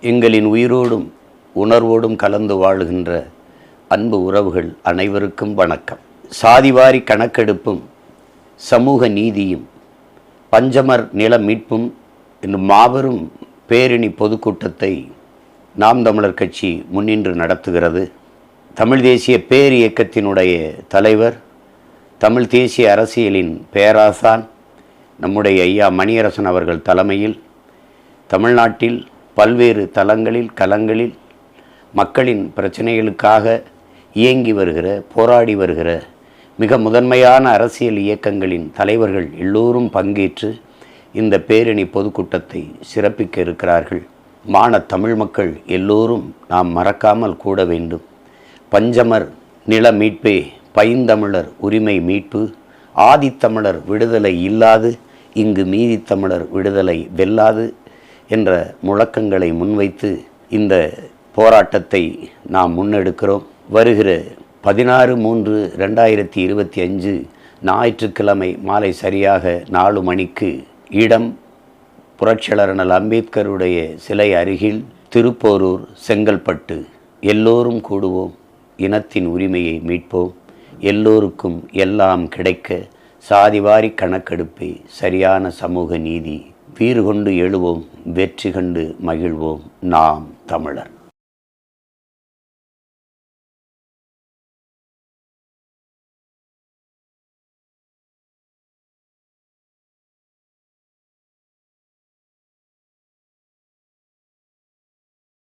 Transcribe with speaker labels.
Speaker 1: எங்களின் உயிரோடும் உணர்வோடும் கலந்து வாழுகின்ற அன்பு உறவுகள் அனைவருக்கும் வணக்கம். சாதிவாரி கணக்கெடுப்பும் சமூக நீதியும் பஞ்சமர் நில மீட்பும் என்னும் மாபெரும் பேரணி பொதுக்கூட்டத்தை நாம் தமிழர் கட்சி முன்னின்று நடத்துகிறது. தமிழ் தேசிய பேர் இயக்கத்தினுடைய தலைவர், தமிழ் தேசிய அரசியலின் பேராசான் நம்முடைய ஐயா மணியரசன் அவர்கள் தலைமையில் தமிழ்நாட்டில் பல்வேறு களங்களில் மக்களின் பிரச்சனைகளுக்காக இயங்கி வருகிற, போராடி வருகிற மிக முதன்மையான அரசியல் இயக்கங்களின் தலைவர்கள் எல்லோரும் பங்கேற்று இந்த பேரணி பொதுக்கூட்டத்தை சிறப்பிக்க இருக்கிறார்கள். தமிழ் மக்கள் எல்லோரும் நாம் மறக்காமல் கூட வேண்டும். பஞ்சமர் நில மீட்பே பைந்தமிழர் உரிமை மீட்பு, ஆதித்தமிழர் விடுதலை இல்லாது இங்கு மீதித்தமிழர் விடுதலை வெல்லாது என்ற முழக்கங்களை முன்வைத்து இந்த போராட்டத்தை நாம் முன்னெடுக்கிறோம். வருகிற 16/3/2025 ஞாயிற்றுக்கிழமை மாலை சரியாக 4 மணிக்கு இடம் புரட்சியாளர் அண்ணல் அம்பேத்கருடைய சிலை அருகில், திருப்போரூர், செங்கல்பட்டு. எல்லோரும் கூடுவோம், இனத்தின் உரிமையை மீட்போம், எல்லோருக்கும் எல்லாம் கிடைக்க சாதிவாரி கணக்கெடுப்பே சரியான சமூக நீதி. வீறு கொண்டு எழுவோம், வெற்றி கண்டு மகிழ்வோம். நாம் தமிழர்.